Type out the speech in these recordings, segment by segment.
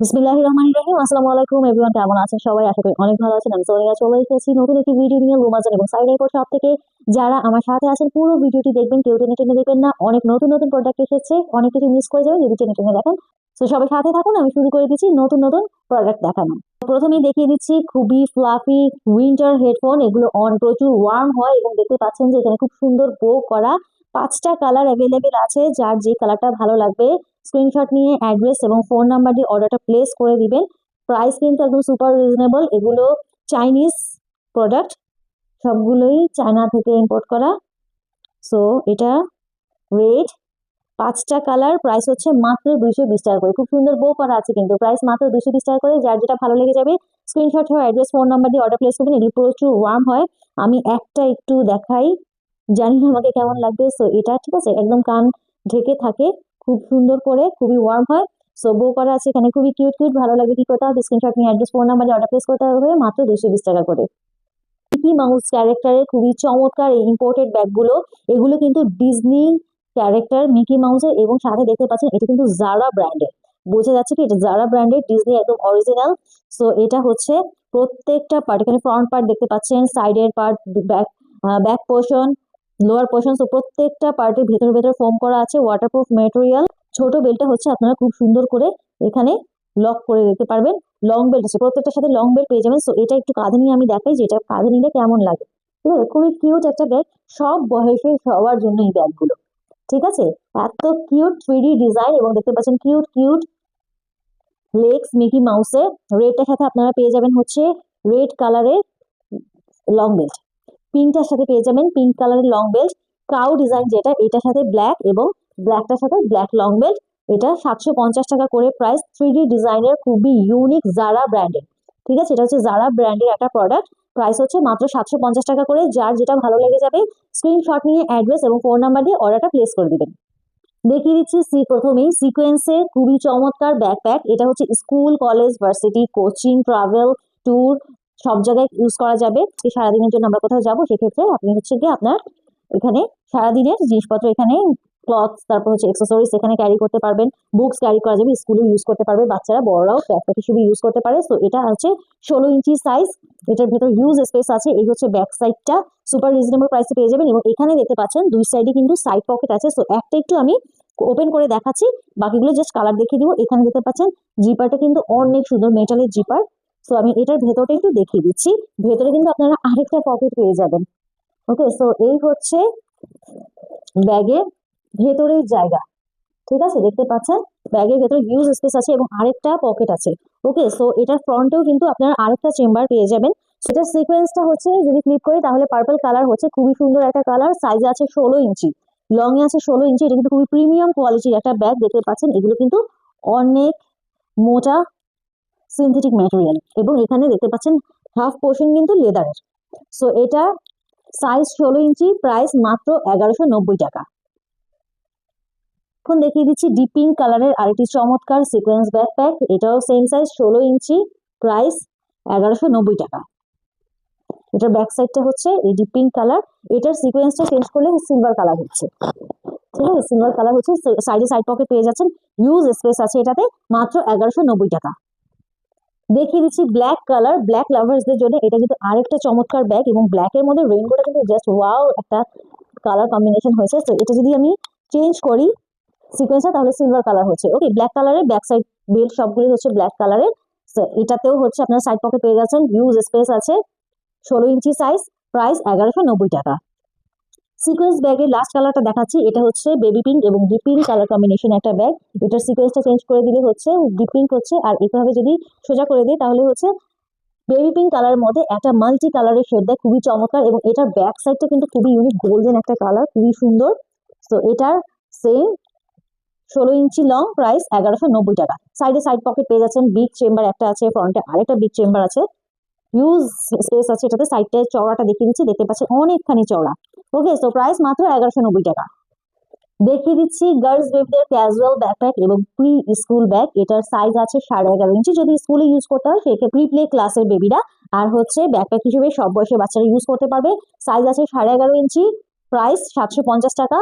বিসমিল্লাহির রহমানির রহিম। আসসালামু আলাইকুম এভরিওয়ান, কেমন আছেন সবাই? আশা করি অনেক ভালো আছেন। আমি সোনিয়া চলে এসেছি নতুন একটি ভিডিও নিয়ে রোমাজন এবং সাইড এরপর সব থেকে যারা আমার সাথে আছেন পুরো ভিডিওটি দেখবেন, কেউ টেনে টেনে দেখবেন না। অনেক নতুন নতুন প্রোডাক্ট এসেছে, অনেক কিছু মিস করে যাবেন যদি টেনে টেনে দেখেন। তো সবাই সাথে থাকুন, আমি শুরু করে দিচ্ছি নতুন নতুন প্রোডাক্ট দেখানো। প্রথমেই দেখিয়ে দিচ্ছি খুবই ফ্লাফি উইন্টার হেডফোন। এগুলো প্রচুর ওয়ার্ম হয় এবং দেখতে পাচ্ছেন যে এখানে খুব সুন্দর বো করা 5টা কালার অ্যাভেলেবেল আছে। যার যে কালারটা ভালো লাগবে স্ক্রিনশট নিয়ে অ্যাড্রেস এবং ফোন নাম্বার দিয়ে অর্ডারটা প্লেস করে দিবেন। প্রাইস কিন্তু একদম সুপার রিজনেবল। এগুলো চাইনিজ প্রোডাক্ট, সবগুলোই চায়না থেকে ইম্পোর্ট করা। সো এটা রেড, 5টা কালার, প্রাইস হচ্ছে মাত্র 220 টাকা করে। খুব সুন্দর বো করা আছে, কিন্তু প্রাইস মাত্র 220 টাকা করে। যার যেটা ভালো লেগে যাবে স্ক্রিনশট হয় অ্যাড্রেস ফোন নাম্বার দিয়ে অর্ডার প্লেস করবেন। এগুলো প্রচুর ওয়ার্ম হয়। আমি একটা একটু দেখাই, জানি না আমাকে কেমন লাগবে। সো এটা ঠিক আছে, একদম কান ঢেকে থাকে, খুব সুন্দর করে, খুবই ওয়ার্ম হয়। সো বো করা আছে এখানে, খুবই কিউট কিউট। ভালো লাগে কি করতে হবে, স্ক্রিনশট নিয়ে অ্যাড্রেস ফোন নাম্বারে অর্ডার প্লেস করতে হবে, মাত্র 220 টাকা করে। মিকি মাউস ক্যারেক্টারের খুবই চমৎকার এই ইম্পোর্টেড ব্যাগগুলো। এগুলো কিন্তু ডিজনি ক্যারেক্টার মিকি মাউসের, এবং সাথে দেখতে পাচ্ছেন এটা কিন্তু জারা ব্র্যান্ডের। বোঝা যাচ্ছে কি এটা জারা ব্র্যান্ডের, ডিজনি একদম অরিজিনাল। সো এটা হচ্ছে প্রত্যেকটা পার্ট, এখানে ফ্রন্ট পার্ট দেখতে পাচ্ছেন, সাইডের part, back back portion, lower portion. তো প্রত্যেকটা পার্টের ভেতর ভেতর ফোম করা আছে, ওয়াটারপ্রুফ ম্যাটেরিয়াল। ছোট বেলটা হচ্ছে আপনারা খুব সুন্দর করে এখানে লক করে দিতে পারবেন। লং বেল্ট আছে, প্রত্যেকটার সাথে লং বেল্ট পেয়ে যাবেন। সো এটা একটু কাঁধে নিয়ে আমি দেখাই যে এটা কাঁধে নিলে কেমন লাগে। ঠিক আছে, খুবই কিউট একটা ব্যাগ, সব বয়সের সবার জন্য এই ব্যাগগুলো। ঠিক আছে, এত কিউট 3D ডিজাইন, এবং দেখতে পাচ্ছেন কিউট কিউট লেগস মিকি মাউসের। রেডটার সাথে আপনারা পেয়ে যাবেন হচ্ছে রেড কালারের লং বেল্ট, পিঙ্কটার সাথে পেয়ে যাবেন পিঙ্ক কালারের লং বেল্ট। কাউ ডিজাইন যেটা, এটার সাথে ব্ল্যাক, এবং ব্ল্যাকটার সাথে ব্ল্যাক লং বেল্ট। এটা 750 টাকা করে প্রাইস। 3D ডিজাইনের, খুবই ইউনিক, জারা ব্র্যান্ডের। ঠিক আছে, এটা হচ্ছে জারা ব্র্যান্ডের একটা প্রোডাক্ট। প্রাইস হচ্ছে মাত্র 750 টাকা করে। যার যেটা ভালো লেগে যাবে স্ক্রিনশট নিয়ে অ্যাড্রেস এবং ফোন নাম্বার দিয়ে অর্ডারটা প্লেস করে দিবেন। দেখিয়ে দিচ্ছি প্রথমেই সিকোয়েন্সের খুবই চমৎকার ব্যাকপ্যাক। এটা হচ্ছে school, college, varsity, coaching, travel, tour, সব জায়গায় ইউজ করা যাবে। সারাদিনের জন্য আমরা কোথাও যাবো, সেক্ষেত্রে আপনি হচ্ছে গিয়ে আপনার এখানে সারাদিনের জিনিসপত্র, এখানে ক্লথ, তারপর হচ্ছে এক্সেসরিজ এখানে ক্যারি করতে পারবেন। বুকস ক্যারি করা যাবে, স্কুলে ইউজ করতে পারবে, বাচ্চারা বড়রাও ব্যাকপ্যাক হিসেবে ইউজ করতে পারে। তো এটা হচ্ছে 16 ইঞ্চি সাইজ, এটার ভেতর হিউজ স্পেস আছে। এই হচ্ছে ব্যাক সাইডটা, সুপার রিজনেবল প্রাইসে পেয়ে যাবেন। এবং এখানে দেখতে পাচ্ছেন দুই সাইডে কিন্তু সাইড পকেট আছে। সো একটা একটু আমি ওপেন করে দেখাচ্ছি, বাকিগুলো জাস্ট কালার দেখিয়ে দিব। এখানে দেখতে পাচ্ছেন জিপারটা কিন্তু অনেক সুন্দর, মেটালের জিপার। সো আমি এটার ভেতরটা একটু দেখিয়ে দিচ্ছি। ভেতরে কিন্তু আপনারা আরেকটা পকেট পেয়ে যাবেন। ওকে, সো এই হচ্ছে ব্যাগের ভেতরের জায়গা। ঠিক আছে, দেখতে পাচ্ছেন ব্যাগের ভেতরে হিউজ স্পেস আছে এবং আরেকটা পকেট আছে। ওকে, সো এটার ফ্রন্টেও কিন্তু আপনারা আরেকটা চেম্বার পেয়ে যাবেন। সেটার সিকোয়েন্সটা হচ্ছে, যদি ক্লিক করি তাহলে পার্পল কালার হচ্ছে, খুবই সুন্দর একটা কালার। সাইজে আছে 16 ইঞ্চি, লং এ আছে 16 ইঞ্চি। এটা কিন্তু খুবই প্রিমিয়াম কোয়ালিটির একটা ব্যাগ। দেখতে পাচ্ছেন এগুলো কিন্তু অনেক মোটা সিনথেটিক ম্যাটেরিয়াল, এবং এখানে দেখতে পাচ্ছেন হাফ পোর্শন কিন্তু লেদারের। সো এটা সাইজ 16 ইঞ্চি, প্রাইস মাত্র 1190 টাকা। এখন দেখিয়ে দিচ্ছি ডিপ পিঙ্ক কালারের আরেকটি চমৎকার সিকোয়েন্স ব্যাকপ্যাক। এটাও সেম সাইজ 16 ইঞ্চি, প্রাইস 1190 টাকা। এটার ব্যাক সাইডটা হচ্ছে এই ডিপ পিঙ্ক কালার। এটার সিকোয়েন্সটা চেঞ্জ করলে সিলভার কালার হচ্ছে। ঠিক আছে, সিলভার কালার হচ্ছে। সাইডে সাইড পকেট পেয়ে যাচ্ছেন, হিউজ স্পেস আছে এটাতে, মাত্র 1190 টাকা। দেখিয়ে দিচ্ছি ব্ল্যাক কালার, ব্ল্যাক লাভার্সদের জন্য এটা কিন্তু আরেকটা চমৎকার ব্যাগ, এবং ব্ল্যাকের মধ্যে রেইনবোটা কিন্তু জাস্ট ওয়াও একটা কালার কম্বিনেশন হয়েছে। তো এটা যদি আমি চেঞ্জ করি সিকোয়েন্সটা, তাহলে সিলভার কালার হচ্ছে। ওকে, ব্ল্যাক কালারের ব্যাক সাইড বেল্ট সবগুলি হচ্ছে ব্ল্যাক কালারের। এটাতেও হচ্ছে আপনার সাইড পকেট পেয়ে যাচ্ছেন, হিউজ স্পেস আছে, 16 ইঞ্চি সাইজ, প্রাইস 1190 টাকা। সিকোয়েন্স ব্যাগের লাস্ট কালারটা দেখাচ্ছি। এটা হচ্ছে বেবি পিঙ্ক এবং ডিপ পিঙ্ক কালার কম্বিনেশন একটা ব্যাগ। এটার সিকোয়েন্সটা চেঞ্জ করে দিলে হচ্ছে ডিপ পিঙ্ক হচ্ছে, আর এভাবে যদি সোজা করে দিই তাহলে হচ্ছে বেবি পিঙ্ক কালারের মধ্যে একটা মাল্টি কালারের শেড দেয়, খুবই চমৎকার। এবং এটার ব্যাক সাইডটা কিন্তু খুবই ইউনিক, গোল্ডেন একটা কালার, খুবই সুন্দর। তো এটার সেম 16 ইঞ্চি লং, প্রাইস 1190 টাকা। সাইডে সাইড পকেট পেয়ে যাচ্ছেন, বিগ চেম্বার একটা আছে, ফ্রন্টে আরেকটা বিগ চেম্বার আছে, হিউজ স্পেস আছে এটাতে। সাইডটায় চওড়াটা দেখিয়ে দিচ্ছি, দেখতে পাচ্ছেন অনেকখানি চওড়া। ওকে, সো প্রাইস মাত্র 1190 টাকা। দেখিয়ে দিচ্ছি গার্লস বেবিদের ক্যাজুয়াল ব্যাকপ্যাক এবং প্রি স্কুল ব্যাগ। এটার সাইজ আছে 11.5 ইঞ্চি। যদি স্কুলে ইউজ করতে হয় সেক্ষেত্রে প্রি প্লে ক্লাসের বেবিরা, আর হচ্ছে ব্যাকপ্যাক হিসেবে সব বয়সের বাচ্চারা ইউজ করতে পারবে। সাইজ আছে 11.5 ইঞ্চি, প্রাইস 750 টাকা।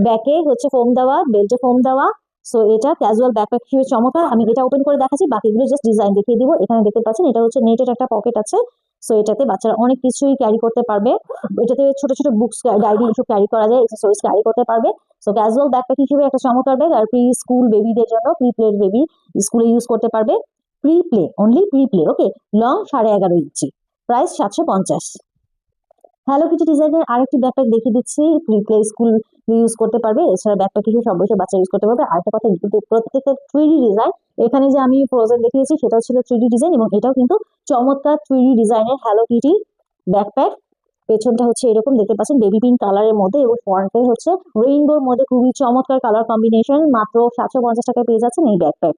ব্যাকে হচ্ছে ফোম দেওয়া, বেল্টে ফোম দেওয়া, সো এটা ক্যাজুয়াল ব্যাকপ্যাক হিসেবে চমৎকার। আমি এটা ওপেন করে দেখাচ্ছি, বাকিগুলো জাস্ট ডিজাইন দেখিয়ে দিব। এখানে দেখতে পাচ্ছেন এটা হচ্ছে নেটের একটা পকেট আছে। সো এটাতে বাচ্চারা অনেক কিছুই ক্যারি করতে পারবে। এটাতে ছোট ছোট বুকস, ডায়েরি এসব ক্যারি করা যায়, এক্সেসরিজ ক্যারি করতে পারবে। সো ক্যাজুয়াল ব্যাকপ্যাক হিসেবে একটা চমৎকার ব্যাগ। আর প্রি স্কুল বেবিদের জন্য, প্রি প্লে বেবি স্কুলে ইউজ করতে পারবে। Pre play, only pre play, okay. Long 11.5 inch, price 750। Hello kitty ডিজাইনের আরেকটি ব্যাকপ্যাক দেখিয়ে দিচ্ছি, প্রি প্লে স্কুল ইউজ করতে পারবে। এছাড়া ব্যাকপ্যাক হিসেবে সব বয়সের বাচ্চা ইউজ করতে পারবে। আরেকটা কথা, কিন্তু প্রত্যেকটা 3D ডিজাইন, এখানে যে আমি ফ্রোজেন দেখিয়েছি সেটাও ছিল 3D ডিজাইন, এবং এটাও কিন্তু চমৎকার 3D ডিজাইনের হ্যালো কিটি ব্যাকপ্যাক। পেছনটা হচ্ছে এরকম দেখতে পাচ্ছেন বেবি পিঙ্ক কালারের মধ্যে, এবং ফ্রন্টে হচ্ছে রেইনবোর মধ্যে খুবই চমৎকার কালার কম্বিনেশন। মাত্র 750 টাকায় পেয়ে যাচ্ছেন এই ব্যাকপ্যাক।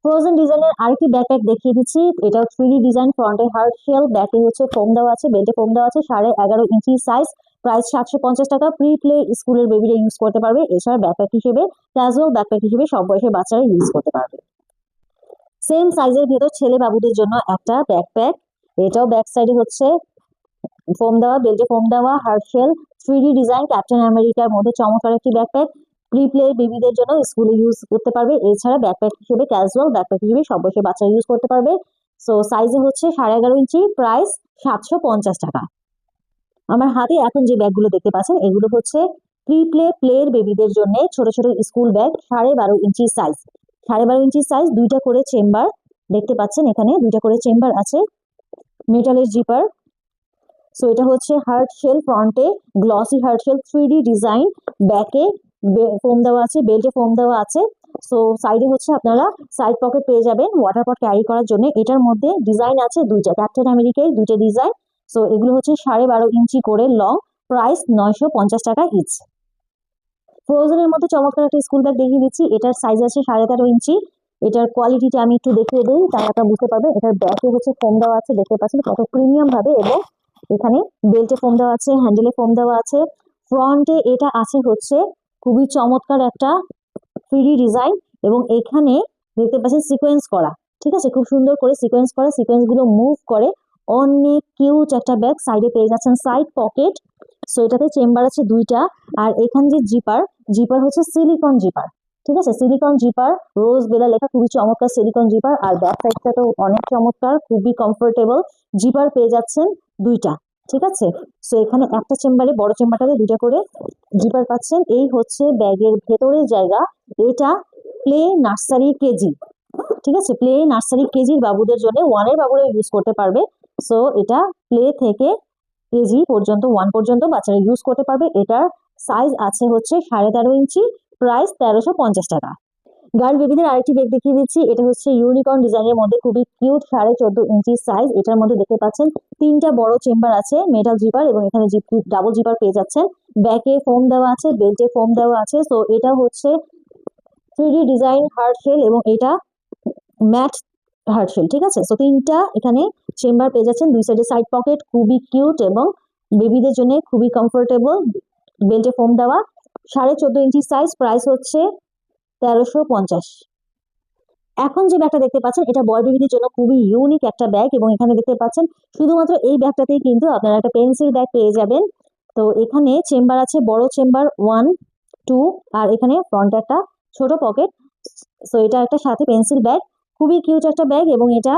ফ্রোজেন ডিজাইনের আরেকটি ব্যাকপ্যাক দেখিয়ে দিচ্ছি, এটাও 3D ডিজাইন, ফ্রন্টে হার্ট শেল, ব্যাকে হচ্ছে ফোম দেওয়া আছে, বেল্টে ফোম দেওয়া আছে, 11.5 ইঞ্চি সাইজ, প্রাইস 750 টাকা। প্রি প্লে স্কুলের বেবিরা ইউজ করতে পারবে। এছাড়া ব্যাকপ্যাক হিসেবে, ক্যাজুয়াল ব্যাকপ্যাক হিসেবে সব বয়সের বাচ্চারা ইউজ করতে পারবে। সেম সাইজের ভেতর ছেলে বাবুদের জন্য একটা ব্যাকপ্যাক, এটাও ব্যাক সাইডে হচ্ছে ফোম দেওয়া, বেল্টে ফোম দেওয়া, heart shell, 3D design, captain আমেরিকার মধ্যে চমৎকার একটি ব্যাকপ্যাক। প্রি প্লে বেবিদের জন্য স্কুলে ইউজ করতে পারবে। এছাড়া ব্যাকপ্যাক হিসেবে, ক্যাজুয়াল ব্যাকপ্যাক হিসেবে সব বয়সের বাচ্চারা ইউজ করতে পারবে। সো সাইজে হচ্ছে 11.5 ইঞ্চি, প্রাইস 750 টাকা। আমার হাতে এখন যে ব্যাগগুলো দেখতে পাচ্ছেন এগুলো হচ্ছে প্রি প্লে প্লের বেবিদের জন্য ছোট ছোট স্কুল ব্যাগ, 12.5 ইঞ্চি সাইজ, 12.5 ইঞ্চি সাইজ, দুইটা করে চেম্বার দেখতে পাচ্ছেন, এখানে দুইটা করে চেম্বার আছে, মেটালের জিপার। সো এটা হচ্ছে হার্ট শেল, ফ্রন্টে glossy hard shell, 3D design, ব্যাকে ফোম দেওয়া আছে, বেল্টে ফোম দেওয়া আছে। সো সাইডে হচ্ছে আপনারা সাইড পকেট পেয়ে যাবেন ওয়াটার পট ক্যারি করার জন্য। এটার মধ্যে ডিজাইন আছে দুইটা, ক্যাপ্টেন আমেরিকায় দুইটা ডিজাইন। সো এগুলো হচ্ছে 12.5 ইঞ্চি করে লং, প্রাইস 950 টাকা ইচ। ফ্রোজেনের মধ্যে চমৎকার একটা স্কুল ব্যাগ দেখিয়ে দিচ্ছি, এটার সাইজ আছে 13.5 ইঞ্চি। এটার কোয়ালিটিটা আমি একটু দেখিয়ে দিই, তাহলে আপনারা বুঝতে পারবেন। এটার ব্যাকে হচ্ছে ফোম দেওয়া আছে, দেখতে পাচ্ছেন কত প্রিমিয়াম ভাবে, এবং এখানে বেল্টে ফোম দেওয়া আছে, হ্যান্ডেলে ফোম দেওয়া আছে। ফ্রন্টে এটা আছে হচ্ছে খুবই চমৎকার একটা 3D ডিজাইন, এবং এখানে দেখতে পাচ্ছেন সিকোয়েন্স করা, ঠিক আছে, খুব সুন্দর করে সিকোয়েন্স করা, সিকোয়েন্স গুলো মুভ করে, অনেক কিউট একটা ব্যাগ। সাইডে পেয়ে যাচ্ছেন সাইড পকেট। সো এটাতে চেম্বার আছে দুইটা। আর এখানে যে জিপার, জিপার হচ্ছে সিলিকন জিপার, ঠিক আছে, সিলিকন জিপার, রোজ বেলা লেখা, খুবই চমৎকার সিলিকন জিপার। আর ব্যাক সাইডটা তো অনেক চমৎকার, খুবই কমফোর্টেবল জিপার পেয়ে যাচ্ছেন দুইটা, ঠিক আছে। সো এখানে একটা চেম্বারে, বড় চেম্বারটাতে দুইটা করে জিপার পাচ্ছেন। এই হচ্ছে ব্যাগের ভেতরের জায়গা। এটা প্লে নার্সারি কেজি, ঠিক আছে, প্লে নার্সারি কেজির বাবুদের জন্য, ওয়ানের বাবুরা ইউজ করতে পারবে। সো এটা প্লে থেকে কেজি পর্যন্ত, 1 পর্যন্ত বাচ্চারা ইউজ করতে পারবে। এটার সাইজ আছে হচ্ছে 13.5 ইঞ্চি, প্রাইস 1350 টাকা। গার্ল বেবিদের আরেকটি ব্যাগ দেখিয়ে দিচ্ছি, এটা হচ্ছে ইউনিকর্ন ডিজাইনের মধ্যে খুবই কিউট, 14.5 ইঞ্চি সাইজ। এটার মধ্যে দেখতে পাচ্ছেন তিনটা বড় চেম্বার আছে, মেটাল জিপার, এবং এখানে ডাবল জিপার পেয়ে যাচ্ছেন। ব্যাকে ফোম দেওয়া আছে, বেল্টে ফোম দেওয়া আছে। সো এটা হচ্ছে 3D ডিজাইন হার্ট শেল, এবং এটা ম্যাট হার্ট শেল, ঠিক আছে। সো তিনটা এখানে চেম্বার পেয়ে যাচ্ছেন, দুই সাইডে সাইড পকেট, খুবই কিউট এবং বেবিদের জন্য খুবই কমফোর্টেবল, বেল্টে ফোম দেওয়া, 14.5 ইঞ্চি সাইজ, প্রাইস হচ্ছে 1350। এখন যে ব্যাগটা দেখতে পাচ্ছেন এটা বয় বেবিদের জন্য খুবই ইউনিক একটা ব্যাগ, এবং এখানে দেখতে পাচ্ছেন শুধুমাত্র এই ব্যাগটাতেই কিন্তু আপনারা একটা পেন্সিল ব্যাগ পেয়ে যাবেন। তো এখানে চেম্বার আছে, বড় চেম্বার 1, 2, আর এখানে ফ্রন্টে একটা ছোট পকেট। সো এটা একটা সাথে পেন্সিল ব্যাগ, খুবই কিউট একটা ব্যাগ, এবং এটা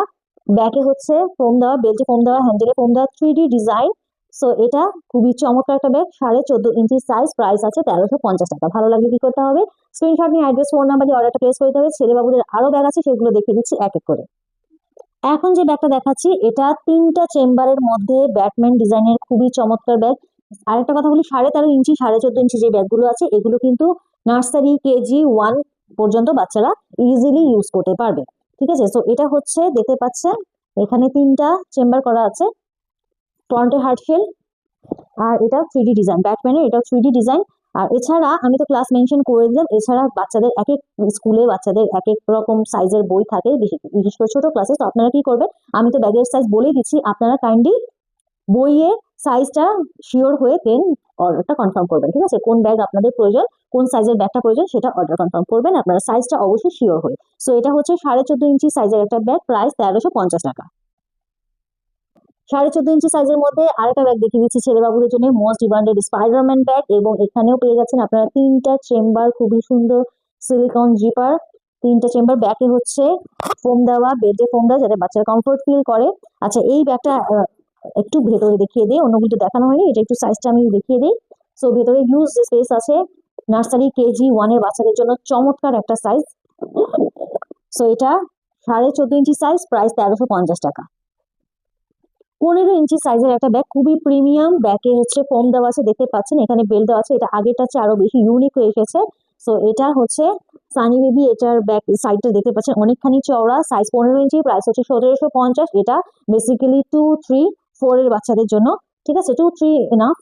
ব্যাকে হচ্ছে ফোম দেওয়া, বেল্টে ফোম দেওয়া, হ্যান্ডেলে ফোম দেওয়া, 3D ডিজাইন। সো এটা খুবই চমৎকার একটা ব্যাগ, 14.5 ইঞ্চি সাইজ, প্রাইস আছে 1350 টাকা। ভালো লাগলে কি করতে হবে, স্ক্রিনশট নিয়ে অ্যাড্রেস, ফোন নাম্বার দিয়ে অর্ডারটা প্লেস করতে হবে। ছেলে বাবুদের আরো ব্যাগ আছে, সেগুলো দেখিয়ে দিচ্ছি এক এক করে। এখন যে ব্যাগটা দেখাচ্ছি এটা তিনটা চেম্বারের মধ্যে ব্যাটম্যান ডিজাইনের খুবই চমৎকার ব্যাগ। আরেকটা কথা বলি, 13.5 ইঞ্চি, 14.5 ইঞ্চি যে ব্যাগগুলো আছে এগুলো কিন্তু নার্সারি কেজি 1 পর্যন্ত বাচ্চারা ইজিলি ইউজ করতে পারবে, ঠিক আছে। সো এটা হচ্ছে দেখতে পাচ্ছেন এখানে তিনটা চেম্বার করা আছে, ফ্রন্টে হার্ট শেল, আর এটা 3D ডিজাইন, ব্যাটম্যানের এটা 3D ডিজাইন। আর এছাড়া আমি তো ক্লাস মেনশন করে দিলাম, এছাড়া বাচ্চাদের এক এক স্কুলে বাচ্চাদের এক এক রকম সাইজের বই থাকে, বিশেষ করে ছোট ক্লাসে। তো আপনারা কি করবেন, আমি তো ব্যাগের সাইজ বলেই দিচ্ছি, আপনারা কাইন্ডলি বইয়ের সাইজটা শিওর হয়ে দেন অর্ডারটা কনফার্ম করবেন, ঠিক আছে। কোন ব্যাগ আপনাদের প্রয়োজন, কোন সাইজের ব্যাগটা প্রয়োজন সেটা অর্ডার কনফার্ম করবেন, আপনারা সাইজটা অবশ্যই শিওর হয়ে। সো এটা হচ্ছে 14.5 ইঞ্চি সাইজের একটা ব্যাগ, প্রাইস 1350 টাকা। 14.5 ইঞ্চি সাইজের মধ্যে আরেকটা ব্যাগ দেখিয়ে দিচ্ছি ছেলে বাবুদের জন্য, মোস্ট ডিমান্ডেড স্পাইডারম্যান ব্যাগ, এবং এখানেও পেয়ে যাচ্ছেন আপনারা তিনটা চেম্বার, খুবই সুন্দর সিলিকন জিপার, 3টে চেম্বার, ব্যাকে হচ্ছে ফোম দেওয়া, বেডে ফোম দেওয়া যাতে বাচ্চারা কমফোর্ট ফিল করে। আচ্ছা, এই ব্যাগটা একটু ভেতরে দেখিয়ে দিই, অন্যগুলো তো দেখানো হয়নি, এটা একটু সাইজটা আমি দেখিয়ে দিই। সো ভেতরে হিউজ স্পেস আছে, নার্সারি KG 1 এর বাচ্চাদের জন্য চমৎকার একটা সাইজ। সো এটা 14.5 ইঞ্চি সাইজ, প্রাইস 1350 টাকা। 15 ইঞ্চি সাইজের একটা ব্যাগ, খুবই প্রিমিয়াম, ব্যাগে হচ্ছে ফোম দেওয়া আছে, দেখতে পাচ্ছেন এখানে বেল্ট দেওয়া আছে, এটা আগেরটা চেয়ে আরো বেশি ইউনিক হয়ে এসেছে। সো এটা হচ্ছে সানি বেবি, এটার ব্যাক সাইডটা দেখতে পাচ্ছেন অনেকখানি চওড়া, সাইজ 15 ইঞ্চি, প্রাইস হচ্ছে 1750। এটা বেসিক্যালি 2, 3, 4 এর বাচ্চাদের জন্য, ঠিক আছে, 2, 3 এনাফ,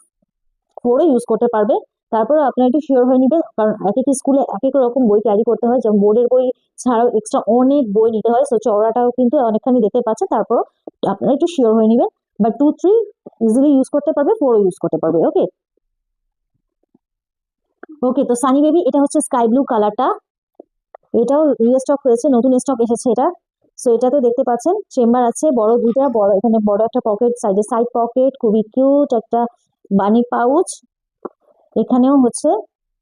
4ও ইউজ করতে পারবে। তারপরে আপনার একটু শিওর হয়ে নিবেন, কারণ এক এক স্কুলে এক এক রকম বই ক্যারি করতে হয়, যেমন বোর্ডের বই ছাড়াও এক্সট্রা অনেক বই নিতে হয়, সো চওড়াটাও কিন্তু অনেকখানি দেখতে পাচ্ছে। তারপর আপনারা একটু শিওর হয়ে নিবেন, বাট 2, 3 ইজিলি ইউজ করতে পারবে, 4ও ইউজ করতে পারবে। ওকে ওকে, তো সানি বেবি এটা হচ্ছে স্কাই ব্লু কালারটা, এটাও রিস্টক হয়েছে, নতুন স্টক এসেছে এটা। সো এটাতে দেখতে পাচ্ছেন চেম্বার আছে বড় দুইটা, বড় এখানে বড় একটা পকেট, সাইডে সাইড পকেট, খুবই কিউট একটা বানি পাউচ, এখানেও হচ্ছে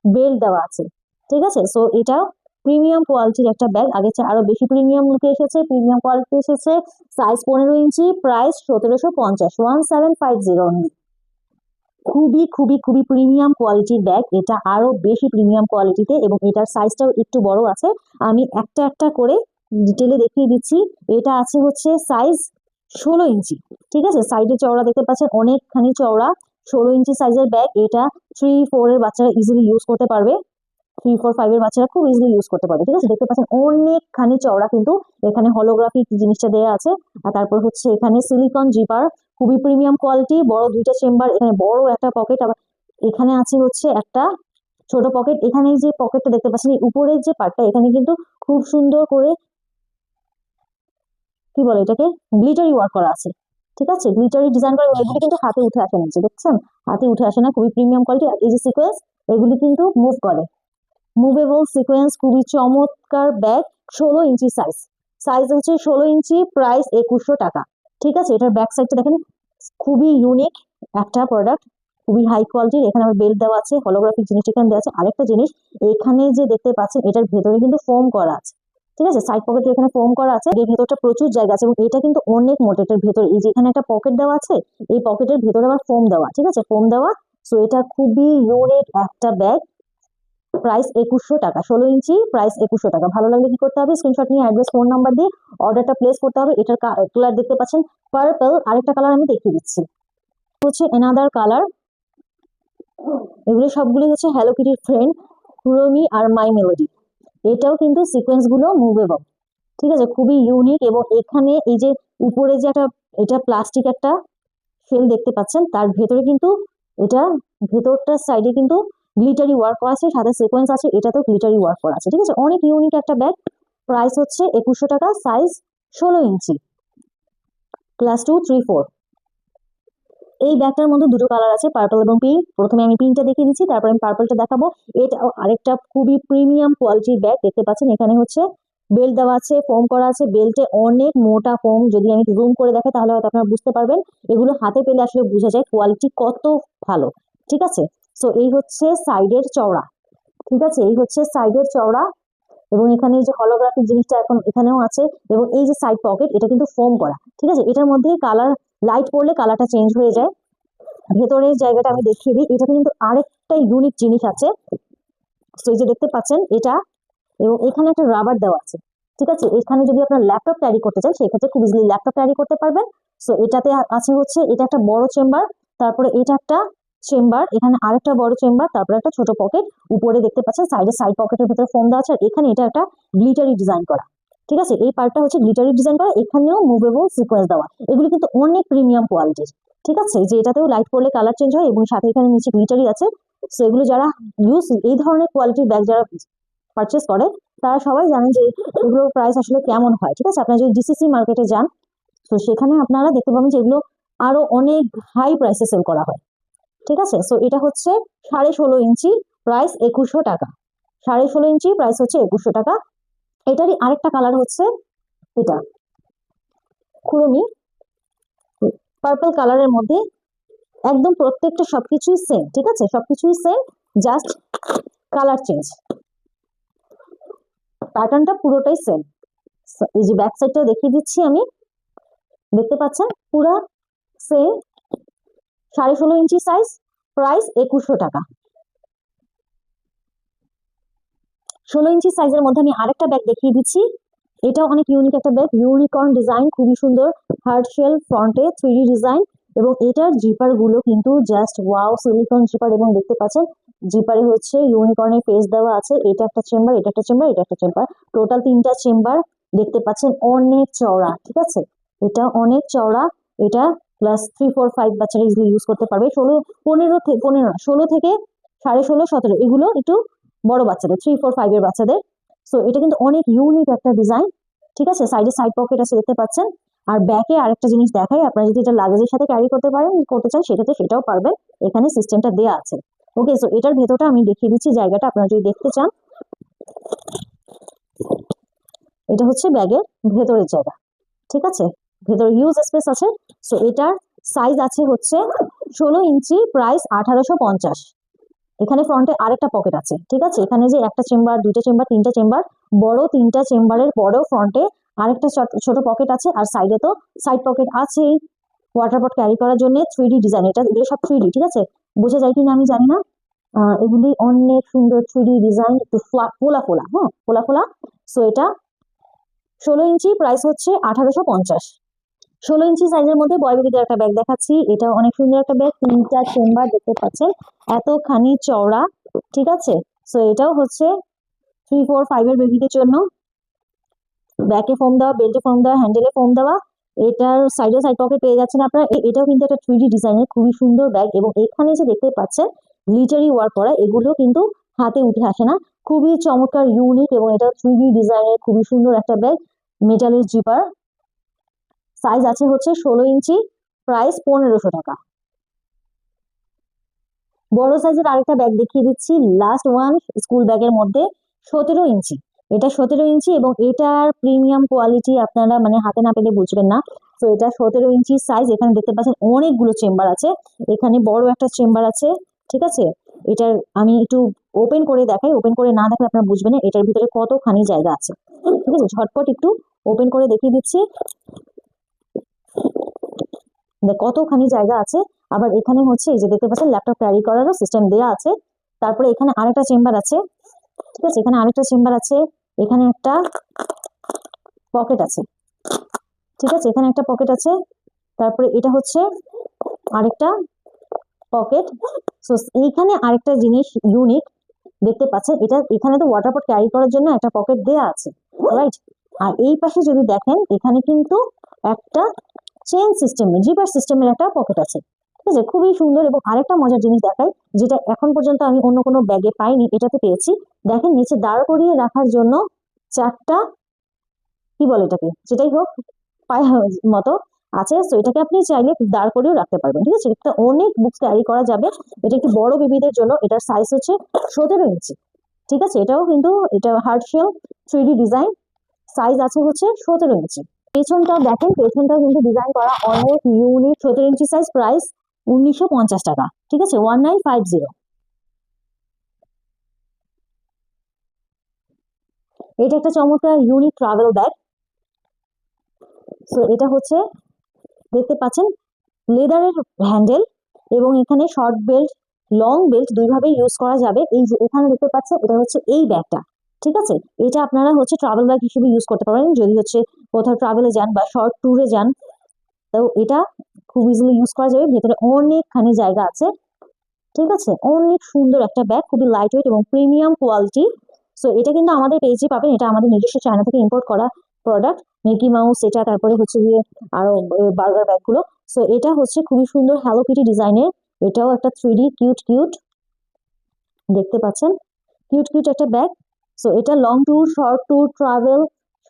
বেল্ট দেওয়া আছে, ঠিক আছে। সো এটা প্রিমিয়াম কোয়ালিটির একটা ব্যাগ, আগে চেয়ে আরো বেশি প্রিমিয়াম লুকে এসেছে, প্রিমিয়াম কোয়ালিটি এসেছে, সাইজ 15 ইঞ্চি, প্রাইস 1750, 1750 অনলি। খুবই খুবই খুবই প্রিমিয়াম কোয়ালিটির ব্যাগ, এটা আরো বেশি প্রিমিয়াম কোয়ালিটিতে, এবং এটার সাইজটাও একটু বড় আছে। আমি একটা একটা করে ডিটেলে দেখিয়ে দিচ্ছি। এটা আছে হচ্ছে সাইজ 16 ইঞ্চি, ঠিক আছে, সাইডে চওড়া দেখতে পাচ্ছেন অনেকখানি চওড়া, 16 ইঞ্চি সাইজের ব্যাগ। এটা 3, 4 এর বাচ্চারা ইজিলি ইউজ করতে পারবে, 3, 4, 5 এর বাচ্চারা খুব ইজিলি ইউজ করতে পারবে, ঠিক আছে। দেখতে পাচ্ছেন অনেকখানি চওড়া, কিন্তু এখানে হলোগ্রাফিক জিনিসটা দেওয়া আছে। আর তারপর হচ্ছে এখানে সিলিকন জিপার, খুবই প্রিমিয়াম কোয়ালিটি, বড় দুইটা চেম্বার, এখানে বড় একটা পকেট, আবার এখানে আছে হচ্ছে একটা ছোট পকেট। এখানে যে পকেটটা দেখতে পাচ্ছেন এই উপরের যে পার্টটা, এখানে কিন্তু খুব সুন্দর করে কি বলে এটাকে গ্লিটারি ওয়ার্ক করা আছে, ঠিক আছে, গ্লিটারি ডিজাইন করা, এগুলি কিন্তু হাতে উঠে আসে না, যে দেখছেন হাতে উঠে আসে না, খুবই প্রিমিয়াম কোয়ালিটি। আর এই যে সিকোয়েন্স, এগুলি কিন্তু মুভ করে, মুভেবল সিকোয়েন্স, খুবই চমৎকার ব্যাগ। 16 ইঞ্চি সাইজ, সাইজ হচ্ছে 16 ইঞ্চি, প্রাইস 2100 টাকা, ঠিক আছে। এটার ব্যাক সাইডটা দেখেন, খুবই ইউনিক একটা প্রোডাক্ট, খুবই হাই কোয়ালিটির। এখানে আবার বেল্ট দেওয়া আছে, হলোগ্রাফিক জিনিসটা এখানে দেওয়া আছে। আরেকটা জিনিস এখানে যে দেখতে পাচ্ছেন, এটার ভেতরে কিন্তু ফোম করা আছে, ঠিক আছে, সাইড পকেটে এখানে ফোম করা আছে, এর ভেতরটা প্রচুর জায়গা আছে, এবং এটা কিন্তু অনেক মোটা। এটার ভেতরে এই যে এখানে একটা পকেট দেওয়া আছে, এই পকেটের ভেতরে আবার ফোম দেওয়া, ঠিক আছে, ফোম দেওয়া। সো এটা খুবই ইউনিক একটা ব্যাগ, প্রাইস 2100 টাকা, 16 ইঞ্চি, প্রাইস 2100 টাকা। ভালো লাগলে কি করতে হবে, স্ক্রিনশট নিয়ে অ্যাড্রেস, ফোন নাম্বার দিয়ে অর্ডারটা প্লেস করতে হবে। এটার কালার দেখতে পাচ্ছেন পার্পল, আরেকটা কালার আমি দেখিয়ে দিচ্ছি, হচ্ছে এনাদার কালার। এগুলো সবগুলো হচ্ছে হ্যালো কিটির ফ্রেন্ড, কুরমি আর মাই মেলোডি। এটাও কিন্তু সিকোয়েন্স গুলো মুভেবল, ঠিক আছে, খুবই ইউনিক। এবং এখানে এই যে উপরে যে একটা, এটা প্লাস্টিক একটা শেল দেখতে পাচ্ছেন, তার ভেতরে কিন্তু এটা ভেতরটার সাইডে কিন্তু গ্লিটারি ওয়ার্ক করা আছে, সাথে সিকোয়েন্স আছে, এটাতেও গ্লিটারি ওয়ার্ক করা আছে, ঠিক আছে, অনেক ইউনিক একটা ব্যাগ। প্রাইস হচ্ছে 2100 টাকা, সাইজ 16 ইঞ্চি, ক্লাস 2, 3, 4। এই ব্যাগটার মধ্যে দুটো কালার আছে, পার্পল এবং পিঙ্ক। প্রথমে আমি পিঙ্কটা দেখিয়ে দিচ্ছি, তারপর আমি পার্পলটা দেখাবো। এটা আরেকটা খুবই প্রিমিয়াম কোয়ালিটির ব্যাগ, দেখতে পাচ্ছেন এখানে হচ্ছে বেল্ট দেওয়া আছে, ফোম করা আছে, বেল্টে অনেক মোটা ফোম, যদি আমি জুম করে দেখাই তাহলে হয়তো আপনারা বুঝতে পারবেন। এগুলো হাতে পেলে আসলে বোঝা যায় কোয়ালিটি কত ভালো, ঠিক আছে। সো এই হচ্ছে সাইডের চওড়া, ঠিক আছে, এই হচ্ছে সাইডের চওড়া, এবং এখানে এই যে হলোগ্রাফিক জিনিসটা এখন এখানেও আছে, এবং এই যে সাইড পকেট, এটা কিন্তু ফোম করা, ঠিক আছে। এটার মধ্যে কালার, লাইট পড়লে কালারটা চেঞ্জ হয়ে যায়। ভেতরের জায়গাটা আমি দেখিয়ে দিই, এটাতে কিন্তু আরেকটা ইউনিক জিনিস আছে। তো এই যে দেখতে পাচ্ছেন এটা, এবং এখানে একটা রাবার দেওয়া আছে, ঠিক আছে। এখানে যদি আপনার ল্যাপটপ ক্যারি করতে চান, সেক্ষেত্রে খুব ইজিলি ল্যাপটপ ক্যারি করতে পারবেন। সো এটাতে আছে হচ্ছে, এটা একটা বড় চেম্বার, তারপরে এটা একটা চেম্বার, এখানে আরেকটা বড় চেম্বার, তারপরে একটা ছোট পকেট, উপরে দেখতে পাচ্ছেন সাইডে সাইড পকেটের ভিতরে ফোম দেওয়া আছে, আর এখানে এটা একটা গ্লিটারি ডিজাইন করা, ঠিক আছে, এই পার্টটা হচ্ছে গ্লিটারি ডিজাইন করা, এখানেও মুভেবল সিকোয়েন্স দেওয়া। এগুলো কিন্তু অনেক প্রিমিয়াম কোয়ালিটির, ঠিক আছে, যে এটাতেও লাইট পড়লে কালার চেঞ্জ হয়, এবং সাথে এখানে নিচে গ্লিটারি আছে। সো এগুলো যারা এই ধরনের কোয়ালিটির ব্যাগ যারা পারচেস করে, তারা সবাই জানেন যে এগুলোর প্রাইস আসলে কেমন হয়, ঠিক আছে। আপনারা যদি DCC মার্কেটে যান, তো সেখানে আপনারা দেখতে পাবেন যে এগুলো আরো অনেক হাই প্রাইসে সেল করা হয়, ঠিক আছে। সো এটা হচ্ছে 16.5 ইঞ্চি, প্রাইস 2100 টাকা, 16.5 ইঞ্চি, প্রাইস হচ্ছে 2100 টাকা। এটারই আরেকটা কালার হচ্ছে এটা খুরমি পার্পল কালারের মধ্যে, একদম প্রত্যেকটা সবকিছুই সেম, ঠিক আছে, সবকিছুই সেম, জাস্ট কালার চেঞ্জ। প্যাটার্নটা পুরোটাই সেম। এই যে ব্যাক সাইডটা দেখিয়ে দিচ্ছি আমি, দেখতে পাচ্ছেন পুরো সেম, 16.5 ইঞ্চি সাইজ, প্রাইস 2100 টাকা। 16 ইঞ্চি সাইজের মধ্যে আমি আরেকটা ব্যাগ দেখিয়ে দিচ্ছি, এটাও অনেক ইউনিক একটা ব্যাগ, ইউনিকর্ন ডিজাইন, খুবই সুন্দর, হার্ট শেল, ফ্রন্টে 3D ডিজাইন, এবং এটার জিপার গুলো কিন্তু জাস্ট ওয়াও, সিলিকন জিপার, এবং দেখতে পাচ্ছেন জিপারে হচ্ছে ইউনিকর্নের ফেস দেওয়া আছে। এটা একটা চেম্বার, এটা একটা চেম্বার, এটা একটা চেম্বার, টোটাল 3টা চেম্বার। দেখতে পাচ্ছেন অনেক চওড়া, ঠিক আছে, এটা অনেক চওড়া। এটা ক্লাস 3, 4, 5 বাচ্চারা ইজিলি ইউজ করতে পারবে। 16 থেকে 16.5, 17 এগুলো একটু বড় বাচ্চাদের, 3, 4, 5 এর বাচ্চাদের। সো এটা কিন্তু অনেক ইউনিক একটা ডিজাইন, ঠিক আছে। সাইডে সাইড পকেট আছে, দেখতে পাচ্ছেন। আর ব্যাকে আরেকটা জিনিস দেখাই, আপনারা যদি এটা লাগেজের সাথে ক্যারি করতে চান সেটাও পারবেন, এখানে সিস্টেমটা দেয়া আছে। ওকে, সো এটার ভেতরটা আমি দেখিয়ে দিচ্ছি, জায়গাটা আপনারা যদি দেখতে চান। এটা হচ্ছে ব্যাগের ভেতরের জায়গা, ঠিক আছে, ভেতরে ইউজ স্পেস আছে। সো এটার সাইজ আছে হচ্ছে 16 ইঞ্চি, প্রাইস 1850। এখানে ফ্রন্টে আরেকটা পকেট আছে, ঠিক আছে। এখানে যে একটা চেম্বার, 2টা চেম্বার, 3টা চেম্বার, বড় 3টা চেম্বারের পরেও ফ্রন্টে আরেকটা ছোট পকেট আছে, আর সাইডে তো সাইড পকেট আছেই ওয়াটার পট ক্যারি করার জন্য। 3D ডিজাইন, এগুলো সব 3D, ঠিক আছে, বোঝা যায় কিনা আমি জানি না। এগুলি অনেক সুন্দর 3D ডিজাইন, একটু ফোলা ফোলা, হ্যাঁ ফোলা ফোলা। সো এটা 16 ইঞ্চি, প্রাইস হচ্ছে 1850। 16 ইঞ্চি সাইজের মধ্যে বয় বেবিদের একটা ব্যাগ দেখাচ্ছি, এটা অনেক সুন্দর একটা ব্যাগ, 3টা চেম্বার, দেখতে পাচ্ছেন এতখানি চওড়া, ঠিক আছে। সো এটাও হচ্ছে 3, 4, 5 এর বেবিদের জন্য। ব্যাকে ফোম দেওয়া, বেল্টে ফোম দেওয়া, হ্যান্ডেলে ফোম দেওয়া, এটার সাইডে সাইড পকেট পেয়ে যাচ্ছেন আপনারা। এটাও কিন্তু একটা 3D ডিজাইনের খুবই সুন্দর ব্যাগ, এবং এখানে যে দেখতে পাচ্ছেন গ্লিটারি ওয়ার্ক করা, এগুলো কিন্তু হাতে উঠে আসে না, খুবই চমৎকার, ইউনিক, এবং এটা 3D ডিজাইনের খুবই সুন্দর একটা ব্যাগ, মেটালের জিপার। সাইজ আছে হচ্ছে 16 ইঞ্চি, প্রাইস 1500 টাকা। বড় সাইজের আরেকটা ব্যাগ দেখিয়ে দিচ্ছি, লাস্ট ওয়ান স্কুল ব্যাগের মধ্যে, 17 ইঞ্চি। এটা 17 ইঞ্চি, এবং এটার প্রিমিয়াম কোয়ালিটি আপনারা মানে হাতে না পেলে বুঝবেন না। তো এটা 17 ইঞ্চি সাইজ, এখানে দেখতে পাচ্ছেন অনেকগুলো চেম্বার আছে, এখানে বড় একটা চেম্বার আছে, ঠিক আছে। এটার আমি একটু ওপেন করে দেখাই, ওপেন করে না দেখলে আপনারা বুঝবেন না এটার ভিতরে কতখানি জায়গা আছে, ঠিক আছে। ঝটপট একটু ওপেন করে দেখিয়ে দিচ্ছি, কতখানি জায়গা আছে। আবার এখানে হচ্ছে এই যে দেখতে পাচ্ছেন ল্যাপটপ ক্যারি করারও সিস্টেম দেওয়া আছে। তারপরে এখানে আরেকটা চেম্বার আছে, ঠিক আছে, এখানে আরেকটা চেম্বার আছে, এখানে একটা পকেট আছে, ঠিক আছে, এখানে একটা পকেট আছে। তারপরে এটা হচ্ছে আরেকটা পকেট। সো এইখানে আরেকটা জিনিস ইউনিক দেখতে পাচ্ছেন, এটা এখানে তো ওয়াটার পট ক্যারি করার জন্য একটা পকেট দেয়া আছে, রাইট। আর এই পাশে যদি দেখেন, এখানে কিন্তু একটা চেইন সিস্টেম, জিপার সিস্টেমের একটা পকেট আছে, ঠিক আছে, খুবই সুন্দর। এবং আরেকটা মজার জিনিস দেখাই, যেটা এখন পর্যন্ত আমি অন্য কোনো ব্যাগে পাইনি, এটাতে পেয়েছি। দেখেন নিচে দাঁড় করিয়ে রাখার জন্য 4টা, কি বলে এটাকে, যেটাই হোক, পায়ে মতো আছে। তো এটাকে আপনি চাইলে দাঁড় করেও রাখতে পারবেন, ঠিক আছে। এটা অনেক বুকস ক্যারি করা যাবে, এটা একটু বড় বেবিদের জন্য। এটার সাইজ হচ্ছে 17 ইঞ্চি, ঠিক আছে। এটাও কিন্তু এটা heart shell 3D design, size আছে হচ্ছে 17 ইঞ্চি। পেছনটাও দেখেন, পেছনটাও কিন্তু ডিজাইন করা অনেক ইউনিক, 17 ইঞ্চি সাইজ, প্রাইস 1950 টাকা, ঠিক আছে, 1950। এটা একটা চমৎকার ইউনিক ট্রাভেল ব্যাগ। সো এটা হচ্ছে দেখতে পাচ্ছেন লেদারের হ্যান্ডেল, এবং এখানে শর্ট বেল্ট, লং বেল্ট দুইভাবে ইউজ করা যাবে। এই যে এখানে দেখতে পাচ্ছেন, এটা হচ্ছে এই ব্যাগটা, ঠিক আছে। এটা আপনারা হচ্ছে ট্রাভেল ব্যাগ হিসেবে ইউজ করতে পারেন যদি হচ্ছে কোথাও ট্রাভেলে যান বা শর্ট ট্যুরে যান, তো এটা খুব ইজিলি ইউজ করা যাবে। ভেতরে অনেকখানি জায়গা আছে, ঠিক আছে, অনেক সুন্দর একটা ব্যাগ, খুবই লাইট ওয়েট এবং প্রিমিয়াম কোয়ালিটি। সো এটা কিন্তু আমাদের পেজে পাবেন, এটা আমাদের নিজস্ব চায়না থেকে ইম্পোর্ট করা প্রোডাক্ট, মিকি মাউস এটা, তারপরে হচ্ছে গিয়ে আরো বার্গার ব্যাগগুলো। সো এটা হচ্ছে খুবই সুন্দর হ্যালো কিটি ডিজাইনের, এটাও একটা 3D কিউট কিউট, দেখতে পাচ্ছেন কিউট কিউট একটা ব্যাগ। সো এটা long tour, short tour, travel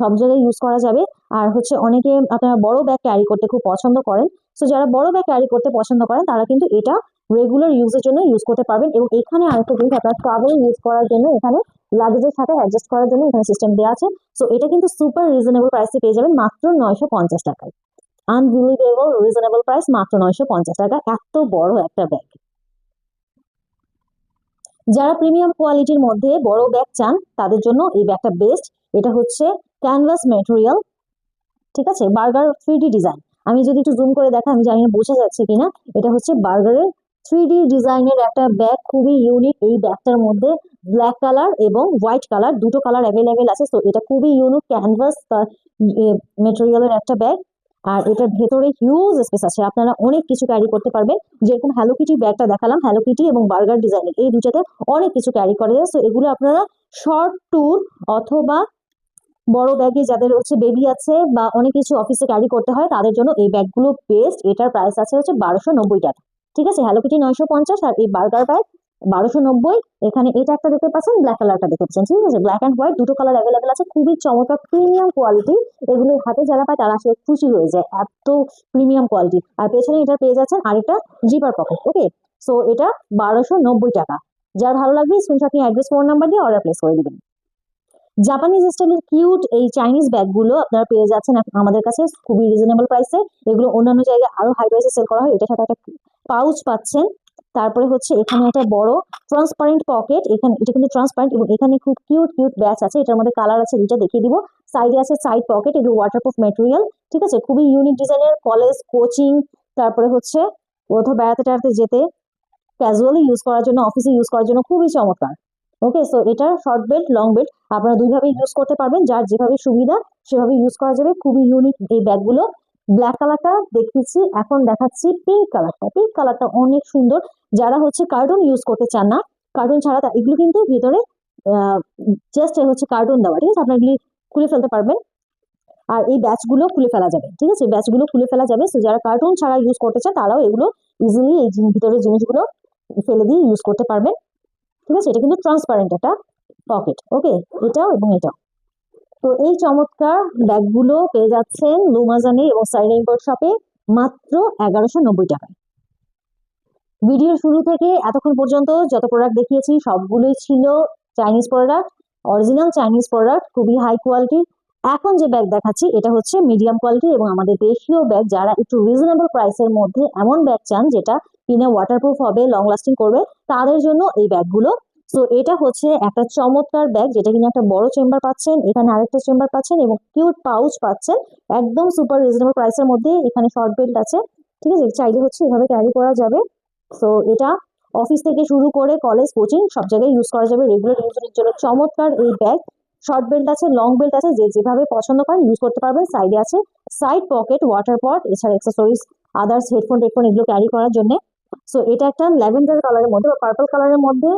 সব জায়গায় ইউজ করা যাবে। আর হচ্ছে অনেকে আপনারা বড় ব্যাগ ক্যারি করতে খুব পছন্দ করেন, সো যারা বড় ব্যাগ ক্যারি করতে পছন্দ করেন তারা কিন্তু এটা রেগুলার ইউজের জন্য ইউজ করতে পারবেন। এবং এখানে আরেকটা জিনিস, আপনারা ট্রাভেল ইউজ করার জন্য এখানে লাগেজের সাথে অ্যাডজাস্ট করার জন্য এখানে সিস্টেম দেওয়া আছে। সো এটা কিন্তু সুপার রিজনেবল প্রাইসে পেয়ে যাবেন, মাত্র 950 টাকায়। আনবিলিভেবল রিজনেবল প্রাইস, মাত্র 950 টাকা, এত বড় একটা ব্যাগ। যারা প্রিমিয়াম কোয়ালিটির মধ্যে বড় ব্যাগ চান তাদের জন্য এই ব্যাগটা বেস্ট। এটা হচ্ছে ক্যানভাস ম্যাটেরিয়াল, ঠিক আছে, বার্গার 3D ডিজাইন। আমি যদি একটু জুম করে দেখা, আমি জানি না বোঝা যাচ্ছে কিনা, এটা হচ্ছে বার্গারের 3D ডিজাইনের একটা ব্যাগ, খুবই ইউনিক। এই ব্যাগটার মধ্যে ব্ল্যাক কালার এবং হোয়াইট কালার দুটো কালার অ্যাভেলেবেল আছে। তো এটা খুবই ইউনিক ক্যানভাস মেটেরিয়ালের একটা ব্যাগ। আর এটার ভেতরে হিউজ স্পেস আছে, আপনারা অনেক কিছু ক্যারি করতে পারবেন। যেরকম হ্যালো কিটি ব্যাগটা দেখালাম, হ্যালো কিটি এবং বার্গার ডিজাইনের এই দুটাতে অনেক কিছু ক্যারি করা যায়। তো এগুলো আপনারা শর্ট ট্যুর অথবা বড় ব্যাগে যাদের হচ্ছে বেবি আছে বা অনেক কিছু অফিসে ক্যারি করতে হয় তাদের জন্য এই ব্যাগগুলো বেস্ট। এটার প্রাইস আছে হচ্ছে 1290 টাকা, ঠিক আছে। হ্যালো কিটি 950 আর এই বার্গার ব্যাগ 1290। এখানে এটা একটা দেখতে পাচ্ছেন, ব্ল্যাক কালারটা দেখতে পাচ্ছেন, ঠিক আছে। ব্ল্যাক অ্যান্ড হোয়াইট দুটো কালার অ্যাভেলেবেল আছে, খুবই চমৎকার প্রিমিয়াম কোয়ালিটি। এগুলো হাতে যারা পায় তারা আসলে খুশি হয়ে যায়, এত প্রিমিয়াম কোয়ালিটি। আর পেছনে এটা পেয়ে যাচ্ছেন আরেকটা জিপার পকেট, ওকে। সো এটা 1290 টাকা। যার ভালো লাগবে স্ক্রিনশট নিয়ে অ্যাড্রেস, ফোন নাম্বার দিয়ে অর্ডার প্লেস করে দিবেন। জাপানিজ স্টাইলের কিউট এই চাইনিজ ব্যাগগুলো আপনারা পেয়ে যাচ্ছেন আমাদের কাছে খুবই রিজনেবল প্রাইসে। এগুলো অন্যান্য জায়গায় আরো হাই প্রাইসে সেল করা হয়। এটার সাথে একটা পাউচ পাচ্ছেন। তারপরে হচ্ছে এখানে একটা বড় ট্রান্সপারেন্ট পকেট, এখানে এটা কিন্তু ট্রান্সপারেন্ট এবং এখানে খুব কিউট কিউট ব্যাচ আছে। এটার মধ্যে কালার আছে দুইটা, দেখিয়ে দিব। সাইডে আছে সাইড পকেট, এগুলো ওয়াটারপ্রুফ ম্যাটেরিয়াল, ঠিক আছে। খুবই ইউনিক ডিজাইনের, কলেজ, কোচিং, তারপরে হচ্ছে কোথাও বেড়াতে টেড়াতে যেতে, ক্যাজুয়ালি ইউজ করার জন্য, অফিসে ইউজ করার জন্য খুবই চমৎকার। ওকে, সো এটা শর্ট বেল্ট, লং বেল্ট আপনারা দুইভাবে ইউজ করতে পারবেন, যার যেভাবে সুবিধা সেভাবে ইউজ করা যাবে। খুবই ইউনিক এই ব্যাগগুলো। ব্ল্যাক কালারটা দেখিয়েছি, এখন দেখাচ্ছি পিঙ্ক কালারটা। পিঙ্ক কালারটা অনেক সুন্দর। যারা হচ্ছে কার্টুন ইউজ করতে চান না, কার্টুন ছাড়া এগুলো কিন্তু ভিতরে জাস্ট হচ্ছে কার্টুন দেওয়া, ঠিক আছে, আপনারা এগুলি খুলে ফেলতে পারবেন। আর এই ব্যাচগুলো খুলে ফেলা যাবে, ঠিক আছে, ব্যাচগুলো খুলে ফেলা যাবে। সো যারা কার্টুন ছাড়া ইউজ করতে চান তারাও এগুলো ইজিলি এই ভিতরের জিনিসগুলো ফেলে দিয়ে ইউজ করতে পারবেন, ঠিক আছে। এটা কিন্তু ট্রান্সপারেন্ট একটা পকেট, ওকে, এটাও এবং এটাও। তো এই চমৎকার ব্যাগগুলো পেয়ে যাচ্ছেন লুমাজানে এবং সাইন ইম্পোর্ট শপে মাত্র 1190 টাকায়। ভিডিওর শুরু থেকে এতক্ষণ পর্যন্ত যত প্রোডাক্ট দেখিয়েছি সবগুলোই ছিল Chinese product, original Chinese product, খুবই হাই কোয়ালিটি। এখন যে ব্যাগ দেখাচ্ছি এটা হচ্ছে মিডিয়াম কোয়ালিটি এবং আমাদের দেশীয় ব্যাগ। যারা একটু রিজনেবল প্রাইসের মধ্যে এমন ব্যাগ চান যেটা কিনা ওয়াটারপ্রুফ হবে, লং লাস্টিং করবে, তাদের জন্য এই ব্যাগগুলো। সো এটা হচ্ছে একটা চমৎকার ব্যাগ যেটা কিনা একটা বড় চেম্বার পাচ্ছেন, এখানে আরেকটা চেম্বার পাচ্ছেন এবং কিউট পাউচ পাচ্ছেন একদম সুপার রিজনেবল প্রাইসের মধ্যে। এখানে শর্ট বেল্ট আছে, ঠিক আছে, চাইলে হচ্ছে এভাবে ক্যারি করা যাবে। সো এটা অফিস থেকে শুরু করে কলেজ, কোচিং সব জায়গায় ইউজ করা যাবে, রেগুলার ইউজের জন্য চমৎকার এই ব্যাগ। শর্ট বেল্ট আছে, লং বেল্ট আছে, যে যেভাবে পছন্দ করেন ইউজ করতে পারবেন। সাইডে আছে সাইড পকেট, ওয়াটার পট, এছাড়া অ্যাক্সেসরিজ, আদার্স, হেডফোন এগুলো ক্যারি করার জন্য। সো এটা একটা ল্যাভেন্ডার কালারের মধ্যে বা পার্পল কালারের মধ্যে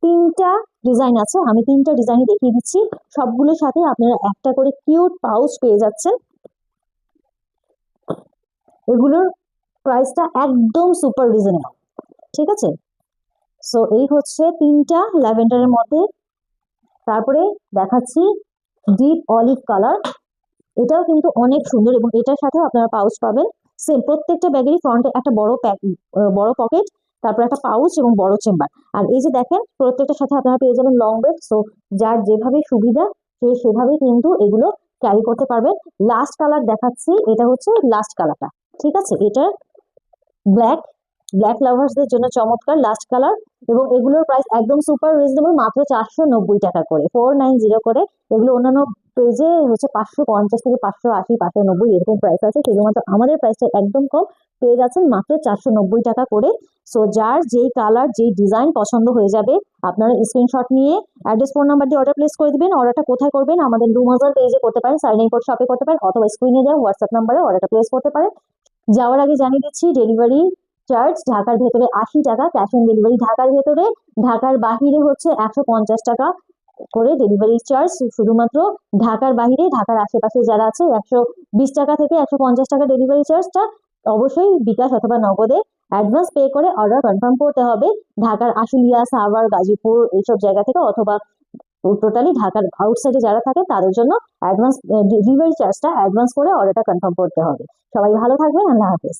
তিনটা ডিজাইন আছে, আমি তিনটা ডিজাইনই দেখিয়ে দিচ্ছি। সবগুলোর সাথে আপনারা একটা করে কিউট পাউচ পেয়ে যাচ্ছেন। এগুলোর প্রাইসটা একদম সুপার রিজনেবল, ঠিক আছে। সো এই হচ্ছে তিনটা ল্যাভেন্ডারের মধ্যে। তারপরে দেখাচ্ছি ডিপ অলিভ কালার, এটাও কিন্তু অনেক সুন্দর এবং এটার সাথেও আপনারা পাউচ পাবেন। সেম প্রত্যেকটা ব্যাগেরই ফ্রন্টে একটা বড় পকেট, তারপর একটা পাউচ এবং বড় চেম্বার। আর এই যে দেখেন প্রত্যেকটার সাথে আপনারা পেয়ে যাবেন লং বেল্ট। সো যার যেভাবে সুবিধা সে সেভাবে কিন্তু এগুলো ক্যারি করতে পারবেন। লাস্ট কালার দেখাচ্ছি, এটা হচ্ছে লাস্ট কালারটা, ঠিক আছে। এটা ব্ল্যাক ব্ল্যাক লাভার্সদের জন্য চমৎকার লাস্ট কালার এবং এগুলোর প্রাইস একদম সুপার রিজনেবল, মাত্র 490 টাকা করে, 490 করে। এগুলো অন্যান্য পেজে হচ্ছে 550 থেকে 580, 590 এরকম প্রাইস আছে, শুধুমাত্র আমাদের প্রাইসটা একদম কম, পেয়ে যাচ্ছেন মাত্র 490 টাকা করে। সো যার যেই কালার যেই ডিজাইন পছন্দ হয়ে যাবে আপনারা স্ক্রিনশট নিয়ে অ্যাড্রেস, ফোন নাম্বার দিয়ে অর্ডার প্লেস করে দিবেন। অর্ডারটা কোথায় করবেন? আমাদের লুমাজান পেজে করতে পারেন, সাইন ইন কোড শপে করতে পারেন, অথবা স্ক্রিনে দেওয়া হোয়াটসঅ্যাপ নাম্বারে অর্ডারটা প্লেস করতে পারেন। যাওয়ার আগে জানিয়ে দিচ্ছি ডেলিভারি চার্জ ঢাকার ভেতরে 80 টাকা ক্যাশ অন ডেলিভারি ঢাকার ভেতরে, ঢাকার বাহিরে হচ্ছে 150 টাকা করে ডেলিভারি চার্জ। শুধুমাত্র ঢাকার বাহিরে, ঢাকার আশেপাশে যারা আছে 120 টাকা থেকে 150 টাকা ডেলিভারি চার্জটা অবশ্যই বিকাশ অথবা নগদে অ্যাডভান্স পে করে অর্ডার কনফার্ম করতে হবে। ঢাকার আশুলিয়া, সাভার, গাজীপুর এইসব জায়গা থেকে, অথবা টোটালি ঢাকার আউটসাইডে যারা থাকে তাদের জন্য অ্যাডভান্স ডেলিভারি চার্জটা অ্যাডভান্স করে অর্ডারটা কনফার্ম করতে হবে। সবাই ভালো থাকবেন, আল্লাহ হাফেজ।